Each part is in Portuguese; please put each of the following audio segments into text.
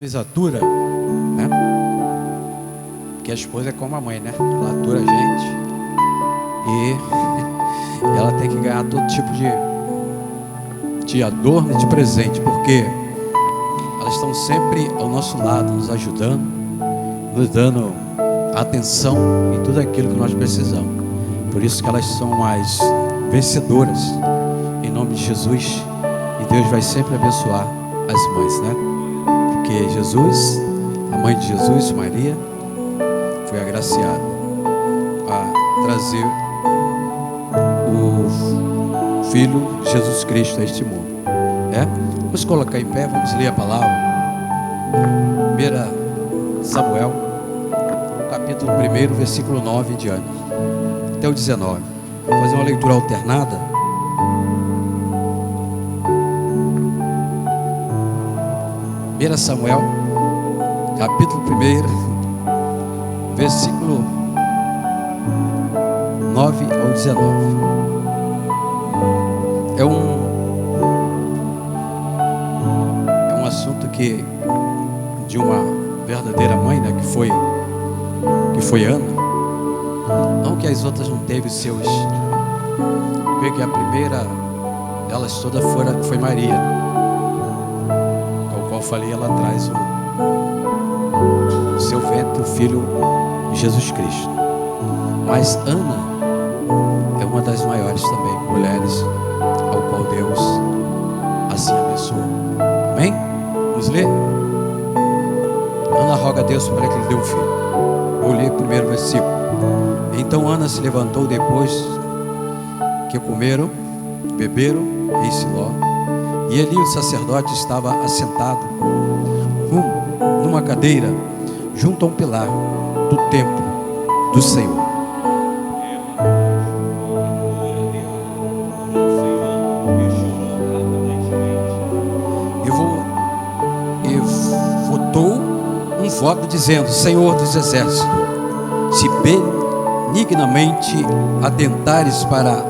atura, né? Porque a esposa é como a mãe, né? Ela atura a gente e ela tem que ganhar todo tipo de adorno e de presente, porque elas estão sempre ao nosso lado, nos ajudando, nos dando atenção em tudo aquilo que nós precisamos. Por isso que elas são mais vencedoras, em nome de Jesus. E Deus vai sempre abençoar as mães, né? Porque Jesus, a mãe de Jesus, Maria, foi agraciada a trazer o Filho Jesus Cristo a este mundo. Vamos colocar em pé, vamos ler a palavra. 1 Samuel, capítulo 1, versículo 9 em diante, até o 19. Vou fazer uma leitura alternada. Samuel, capítulo 1, versículo 9 ao 19. É um assunto que de uma verdadeira mãe, né, que foi Ana. Não que as outras não teve seus, porque a primeira delas todas foi Maria. Eu falei, ela traz o seu ventre, o Filho de Jesus Cristo. Mas Ana é uma das maiores também mulheres ao qual Deus assim abençoou. Amém? Vamos ler? Ana roga a Deus para que lhe dê um filho. Vou ler o primeiro versículo. Então Ana se levantou depois que comeram, beberam em Siló. E Eli, o sacerdote, estava assentado numa cadeira junto a um pilar do templo do Senhor. E votou um voto dizendo: Senhor dos exércitos, se benignamente atentares para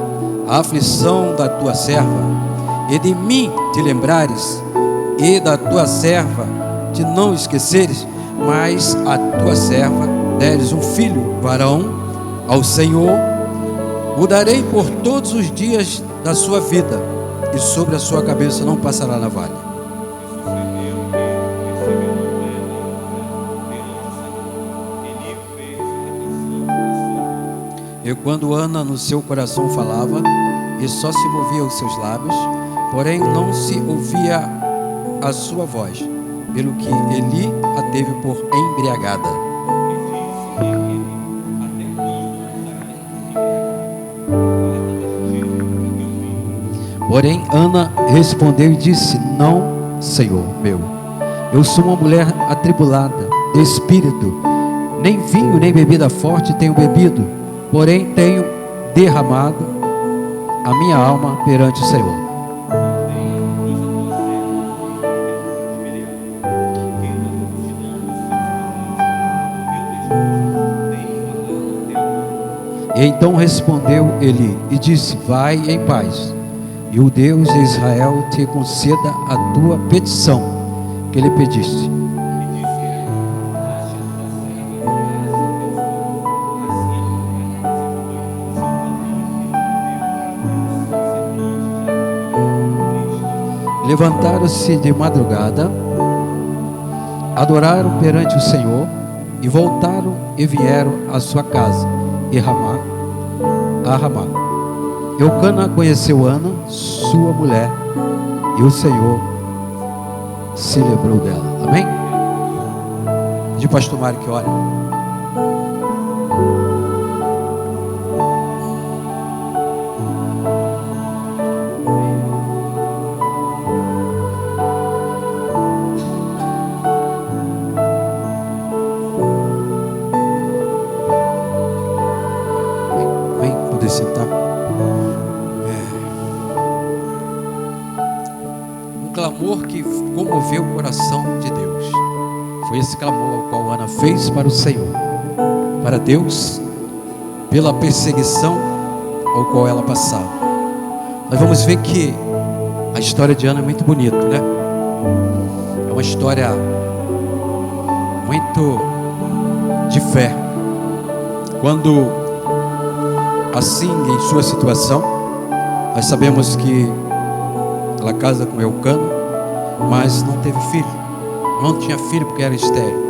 a aflição da tua serva, e de mim te lembrares, e da tua serva te não esqueceres, mas a tua serva deres um filho varão ao Senhor, o darei por todos os dias da sua vida, e sobre a sua cabeça não passará navalha. E quando Ana no seu coração falava, e só se movia os seus lábios, porém não se ouvia a sua voz, pelo que Eli a teve por embriagada. Porém Ana respondeu e disse: Não, Senhor meu, eu sou uma mulher atribulada de espírito, nem vinho nem bebida forte tenho bebido, porém tenho derramado a minha alma perante o Senhor. E então respondeu Eli e disse: Vai em paz, e o Deus de Israel te conceda a tua petição que lhe pediste. Levantaram-se de madrugada, adoraram perante o Senhor, e voltaram e vieram à sua casa a Ramá. Eucana conheceu Ana, sua mulher, e o Senhor se lembrou dela. Amém? De pastor Mário que olha. Sentar. Um clamor que comoveu o coração de Deus. Foi esse clamor ao qual Ana fez para o Senhor, para Deus, pela perseguição ao qual ela passava. Nós vamos ver que a história de Ana é muito bonita, né? É uma história muito de fé. Quando, assim, em sua situação, nós sabemos que ela casa com Eucana, mas não teve filho. Não tinha filho porque era estéril.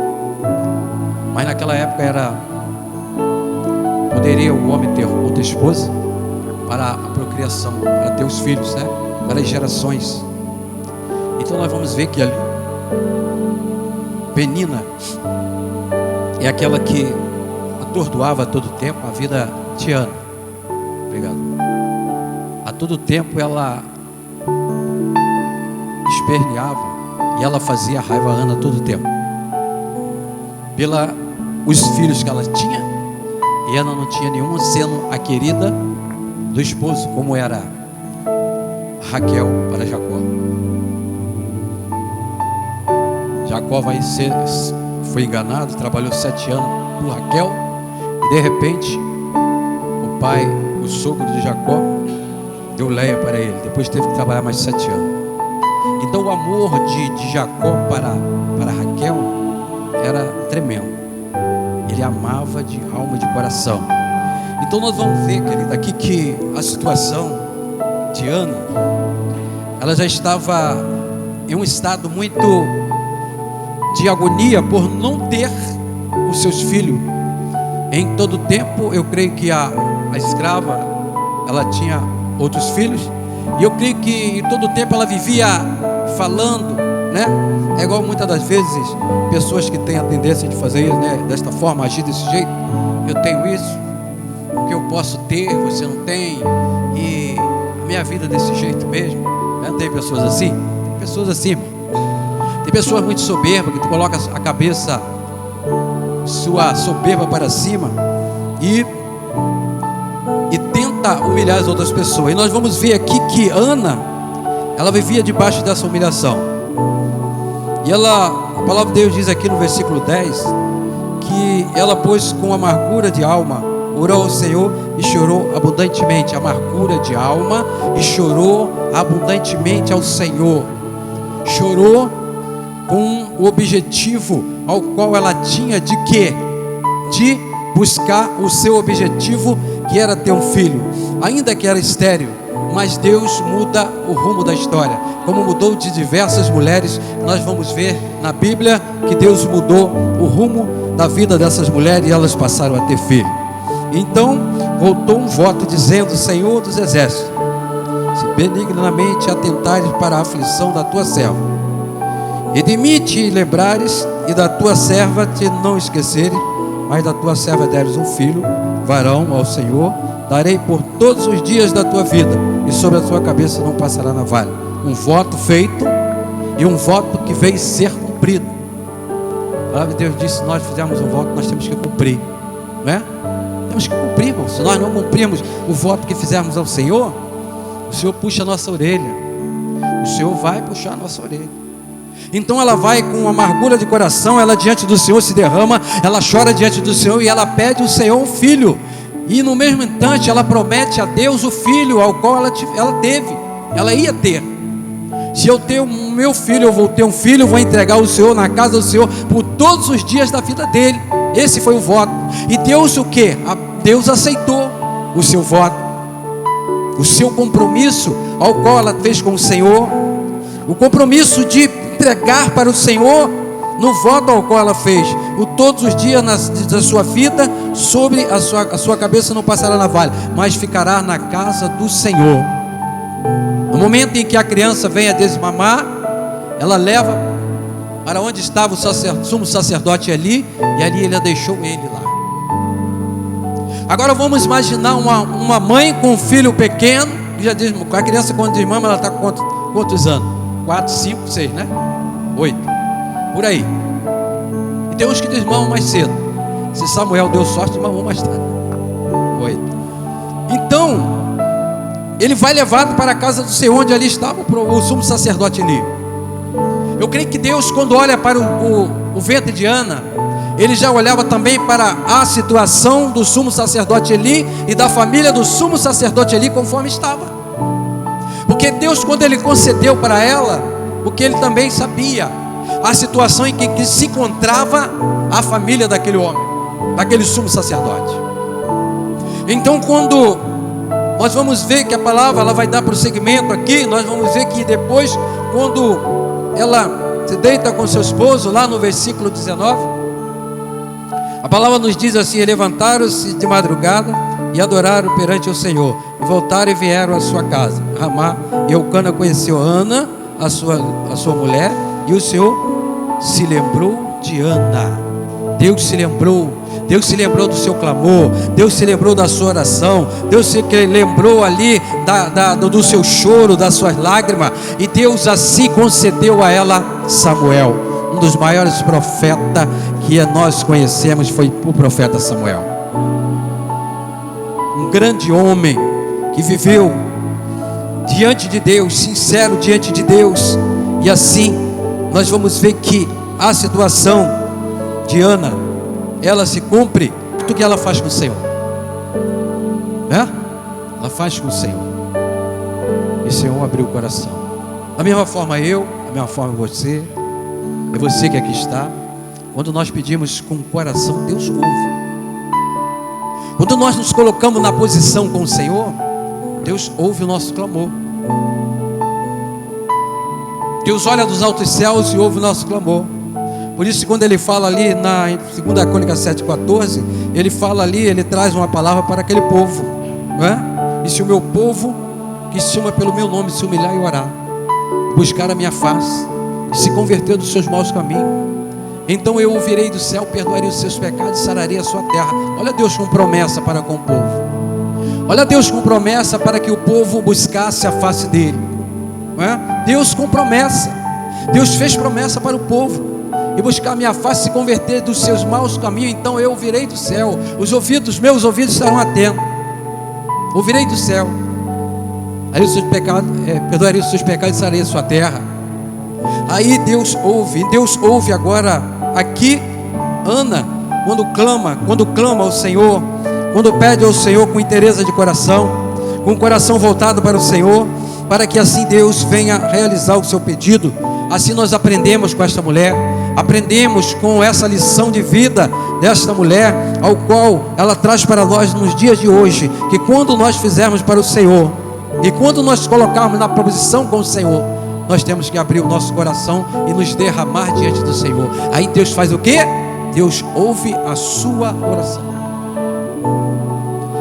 Mas naquela época poderia o homem ter outra esposa para a procriação, para ter os filhos, né? Para as gerações. Então nós vamos ver que ali Penina é aquela que atordoava a todo tempo a vida de Ana. Obrigado. A todo tempo ela esperneava e ela fazia raiva a Ana a todo tempo, pela os filhos que ela tinha, e Ana não tinha nenhum, sendo a querida do esposo, como era Raquel para Jacó. Jacó foi enganado, trabalhou 7 anos por Raquel, e de repente o pai, o sogro de Jacó, deu Leia para ele. Depois teve que trabalhar mais 7 anos. Então o amor de Jacó para Raquel era tremendo. Ele amava de alma e de coração. Então nós vamos ver, querido, aqui que a situação de Ana, ela já estava em um estado muito de agonia por não ter os seus filhos. Em todo tempo, eu creio que a escrava, ela tinha outros filhos, e eu creio que em todo tempo ela vivia falando, né? É igual muitas das vezes pessoas que têm a tendência de fazer isso, né? Desta forma, agir desse jeito. Eu tenho isso, o que eu posso ter, você não tem, e a minha vida é desse jeito mesmo, né? Tem pessoas assim? Tem pessoas assim. Tem pessoas muito soberbas que tu coloca a cabeça, sua soberba para cima e tenta humilhar as outras pessoas. E nós vamos ver aqui que Ana, ela vivia debaixo dessa humilhação. E a palavra de Deus diz aqui no versículo 10 que ela, pois, com amargura de alma, orou ao Senhor e chorou abundantemente. Amargura de alma e chorou abundantemente ao Senhor. Chorou com o objetivo ao qual ela tinha de quê? De buscar o seu objetivo, que era ter um filho. Ainda que era estéril, mas Deus muda o rumo da história, como mudou de diversas mulheres. Nós vamos ver na Bíblia que Deus mudou o rumo da vida dessas mulheres e elas passaram a ter filho. Então voltou um voto dizendo: Senhor dos exércitos, se benignamente atentares para a aflição da tua serva, e de mim te lembrares, e da tua serva te não esqueceres, mas da tua serva deres um filho, varão ao Senhor, darei por todos os dias da tua vida, e sobre a tua cabeça não passará navalha. Um voto feito, e um voto que veio ser cumprido. A palavra de Deus disse: se nós fizermos um voto, nós temos que cumprir, não é? Temos que cumprir, irmão. Se nós não cumprirmos o voto que fizermos ao Senhor, o Senhor puxa a nossa orelha. O Senhor vai puxar a nossa orelha. Então ela vai com amargura de coração, ela diante do Senhor se derrama, ela chora diante do Senhor e ela pede ao Senhor um filho. E no mesmo instante ela promete a Deus o filho ao qual ela ia ter. Se eu ter o meu filho, eu vou ter um filho, eu vou entregar o Senhor na casa do Senhor por todos os dias da vida dele. Esse foi o voto. E Deus o quê? Deus aceitou o seu voto, o seu compromisso ao qual ela fez com o Senhor, o compromisso de entregar para o Senhor no voto ao qual ela fez. O todos os dias da sua vida, sobre a sua cabeça não passará navalha, mas ficará na casa do Senhor. No momento em que a criança vem a desmamar, ela leva para onde estava o sumo sacerdote ali, e ali ele deixou ele lá. Agora vamos imaginar uma mãe com um filho pequeno, que já diz, a criança quando desmama, ela está com quantos anos? 4, 5, 6, né? 8, por aí. E tem uns que desmamam mais cedo. Se Samuel deu sorte, desmamou mais tarde. 8. Então ele vai levado para a casa do Senhor, onde ali estava o sumo sacerdote ali. Eu creio que Deus, quando olha para o ventre de Ana, ele já olhava também para a situação do sumo sacerdote Eli e da família do sumo sacerdote Eli, conforme estava. Porque Deus, quando ele concedeu para ela, o que ele também sabia, a situação em que se encontrava a família daquele homem, daquele sumo sacerdote. Então, quando nós vamos ver que a palavra ela vai dar prosseguimento aqui, nós vamos ver que depois, quando ela se deita com seu esposo, lá no versículo 19, a palavra nos diz assim: levantaram-se de madrugada e adoraram perante o Senhor, e voltaram e vieram à sua casa, Ramá. E Eucana conheceu Ana, a sua mulher, e o Senhor se lembrou de Ana. Deus se lembrou do seu clamor, Deus se lembrou da sua oração, Deus se lembrou ali do seu choro, das suas lágrimas, e Deus assim concedeu a ela Samuel. Um dos maiores profetas que nós conhecemos foi o profeta Samuel, um grande homem que viveu diante de Deus, sincero diante de Deus. E assim nós vamos ver que a situação de Ana, ela se cumpre tudo que ela faz com o Senhor, né? Ela faz com o Senhor, e o Senhor abriu o coração. Da mesma forma da mesma forma você, é você que aqui está. Quando nós pedimos com o coração, Deus ouve. Quando nós nos colocamos na posição com o Senhor, Deus ouve o nosso clamor. Deus olha dos altos céus e ouve o nosso clamor. Por isso, quando ele fala ali na 2 Crônicas 7,14, ele fala ali, ele traz uma palavra para aquele povo, não é? E se o meu povo, que se chama pelo meu nome, se humilhar e orar, buscar a minha face e se converter dos seus maus caminhos, então eu ouvirei do céu, perdoarei os seus pecados e sararei a sua terra. Olha Deus com promessa para com o povo. Olha Deus com promessa para que o povo buscasse a face dele, não é? Deus com promessa. Deus fez promessa para o povo: e buscar a minha face, se converter dos seus maus caminhos, então eu ouvirei do céu, meus ouvidos estarão atentos, ouvirei do céu, aí os seus pecados, perdoarei os seus pecados e sarei a sua terra. Aí Deus ouve agora aqui Ana, quando clama ao Senhor, quando pede ao Senhor com interesse de coração, com o coração voltado para o Senhor, para que assim Deus venha realizar o seu pedido. Assim nós aprendemos com esta mulher, aprendemos com essa lição de vida desta mulher, ao qual ela traz para nós nos dias de hoje, que quando nós fizermos para o Senhor, e quando nós colocarmos na posição com o Senhor, nós temos que abrir o nosso coração e nos derramar diante do Senhor. Aí Deus faz o quê? Deus ouve a sua oração.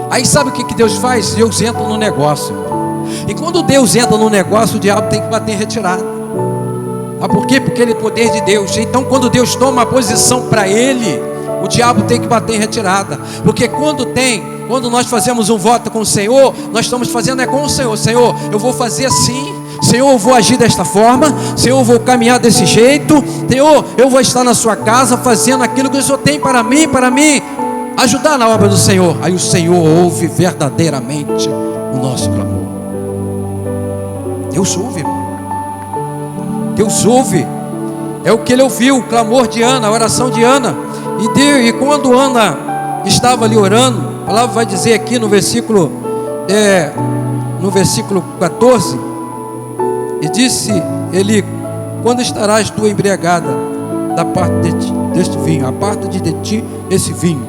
Aí sabe o que Deus faz? Deus entra no negócio. E quando Deus entra no negócio, o diabo tem que bater em retirada. Por quê? Porque ele é o poder de Deus. Então quando Deus toma a posição para ele, o diabo tem que bater em retirada. Porque quando nós fazemos um voto com o Senhor, nós estamos fazendo com o Senhor: Senhor, eu vou fazer assim, Senhor, eu vou agir desta forma, Senhor, eu vou caminhar desse jeito, Senhor, eu vou estar na sua casa fazendo aquilo que o Senhor tem para mim ajudar na obra do Senhor. Aí o Senhor ouve verdadeiramente o nosso clamor. Deus ouve, irmão. Deus ouve. É o que ele ouviu, o clamor de Ana, a oração de Ana. E quando Ana estava ali orando, a palavra vai dizer aqui no versículo 14, e disse ele: quando estarás tu embriagada da parte deste vinho, aparta-te de ti esse vinho.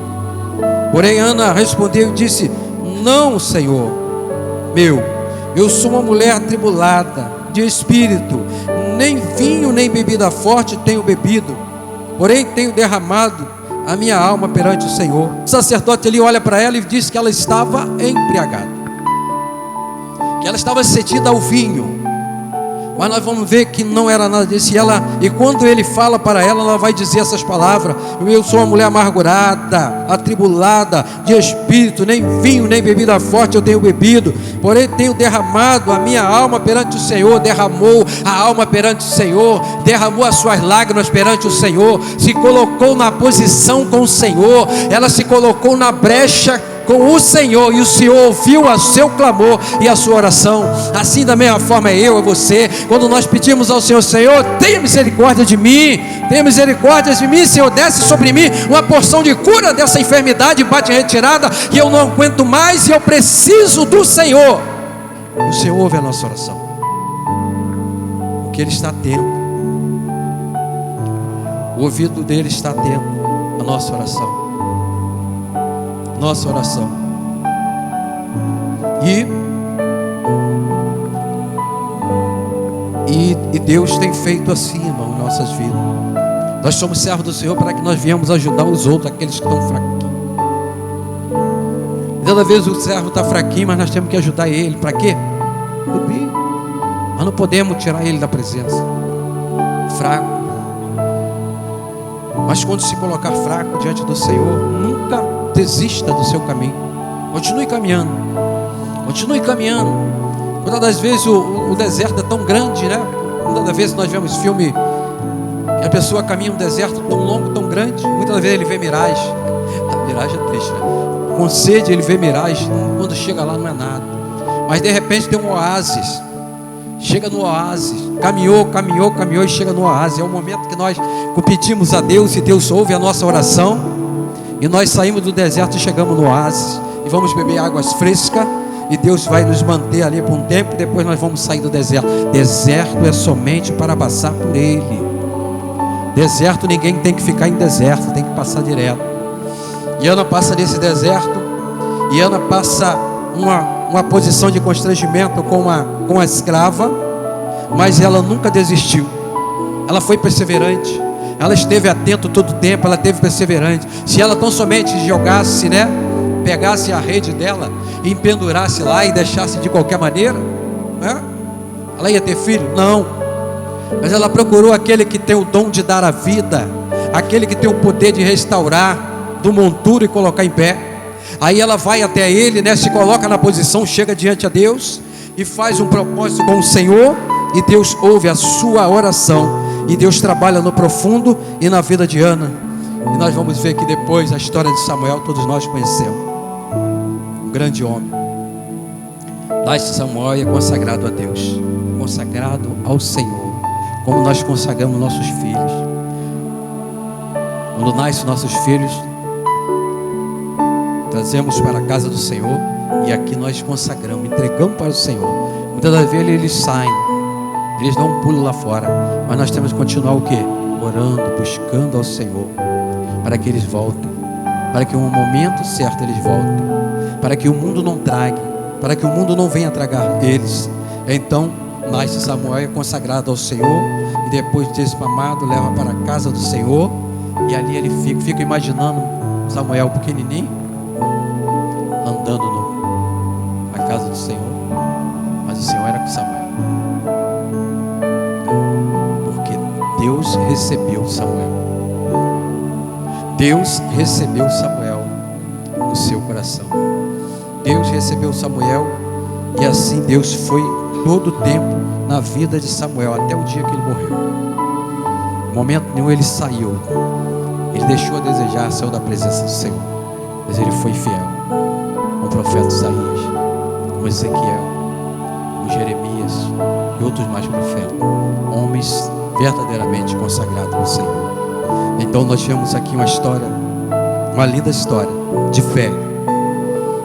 Porém Ana respondeu e disse: não, Senhor meu, eu sou uma mulher atribulada de espírito, nem vinho nem bebida forte tenho bebido, porém tenho derramado a minha alma perante o Senhor. O sacerdote ali olha para ela e diz que ela estava embriagada, que ela estava cedida ao vinho. Mas nós vamos ver que não era nada disso. E quando ele fala para ela, ela vai dizer essas palavras: eu sou uma mulher amargurada, atribulada de espírito, nem vinho nem bebida forte eu tenho bebido, porém tenho derramado a minha alma perante o Senhor. Derramou a alma perante o Senhor, derramou as suas lágrimas perante o Senhor, se colocou na posição com o Senhor, ela se colocou na brecha com o Senhor, e o Senhor ouviu o seu clamor e a sua oração. Assim da mesma forma é você. Quando nós pedimos ao Senhor: Senhor, tenha misericórdia de mim, Senhor, desce sobre mim uma porção de cura dessa enfermidade, bate em retirada, que eu não aguento mais e eu preciso do Senhor. O Senhor ouve a nossa oração, porque Ele está atento. O ouvido dele está atento à nossa oração. Nossa oração. E Deus tem feito assim, irmão, em nossas vidas. Nós somos servos do Senhor para que nós viemos ajudar os outros, aqueles que estão fraquinhos. Toda vez o servo está fraquinho, mas nós temos que ajudar ele. Para quê? Para o bem. Nós não podemos tirar ele da presença. Fraco. Mas quando se colocar fraco diante do Senhor, nunca desista do seu caminho. Continue caminhando. Continue caminhando. Muitas das vezes o deserto é tão grande, né? Muitas das vezes nós vemos filme que a pessoa caminha um deserto tão longo, tão grande. Muitas vezes ele vê miragem. A miragem é triste, né? Com sede ele vê miragem. Quando chega lá não é nada. Mas de repente tem um oásis. Chega no oásis. Caminhou e chega no oásis. É o momento que nós pedimos a Deus e Deus ouve a nossa oração. E nós saímos do deserto e chegamos no oásis. E vamos beber águas frescas. E Deus vai nos manter ali por um tempo. E depois nós vamos sair do deserto. Deserto é somente para passar por ele. Deserto, ninguém tem que ficar em deserto. Tem que passar direto. E Ana passa nesse deserto. E Ana passa uma posição de constrangimento com a escrava. Mas ela nunca desistiu. Ela foi perseverante. Ela esteve atenta todo o tempo. Ela esteve perseverante. Se ela tão somente jogasse, né, pegasse a rede dela e pendurasse lá e deixasse de qualquer maneira, né, ela ia ter filho? Não. Mas ela procurou aquele que tem o dom de dar a vida, aquele que tem o poder de restaurar do monturo e colocar em pé. Aí ela vai até ele, né, se coloca na posição, chega diante a Deus e faz um propósito com o Senhor. E Deus ouve a sua oração. E Deus trabalha no profundo e na vida de Ana. E nós vamos ver que depois a história de Samuel todos nós conhecemos. Um grande homem. Nasce Samuel e é consagrado a Deus, consagrado ao Senhor, como nós consagramos nossos filhos. Quando nascem nossos filhos, trazemos para a casa do Senhor. E aqui nós consagramos, entregamos para o Senhor. Muitas das vezes eles saem, eles dão um pulo lá fora, mas nós temos que continuar o quê? Orando, buscando ao Senhor, para que eles voltem, para que no momento certo eles voltem, para que o mundo não trague, para que o mundo não venha tragar eles. Então nasce Samuel, é consagrado ao Senhor, e depois de ter espamado, leva para a casa do Senhor. E ali ele fica imaginando Samuel pequenininho, andando na casa do Senhor. Mas o Senhor era com Samuel, porque Deus recebeu Samuel. Deus recebeu Samuel no seu coração. Deus recebeu Samuel. E assim Deus foi todo o tempo na vida de Samuel, até o dia que ele morreu. Em momento nenhum ele saiu, ele deixou a desejar, saiu da presença do Senhor. Mas ele foi fiel, como o profeta Isaías, como Ezequiel, como Jeremias e outros mais profetas, homens verdadeiramente consagrados ao Senhor. Então nós temos aqui uma história, uma linda história de fé,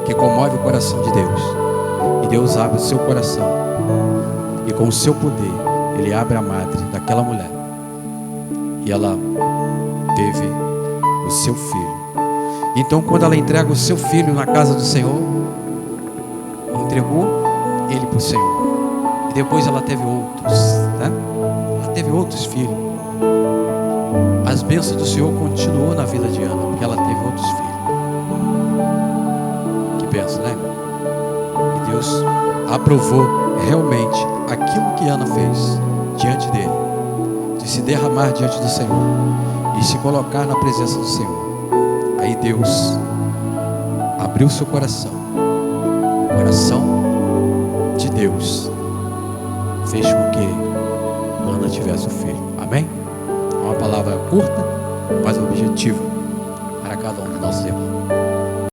que comove o coração de Deus. E Deus abre o seu coração, e com o seu poder Ele abre a madre daquela mulher, e ela teve o seu filho. Então quando ela entrega o seu filho na casa do Senhor, entregou ele para o Senhor. E depois ela teve outros, né? Ela teve outros filhos. As bênçãos do Senhor continuou na vida de Ana, porque ela teve outros filhos. Que bênção, né? E Deus aprovou realmente aquilo que Ana fez diante dele, de se derramar diante do Senhor e se colocar na presença do Senhor. Aí Deus abriu seu coração. O coração de Deus fez com que Ana tivesse o filho. Amém? É uma palavra curta, mas objetiva para cada um de nossos irmãos.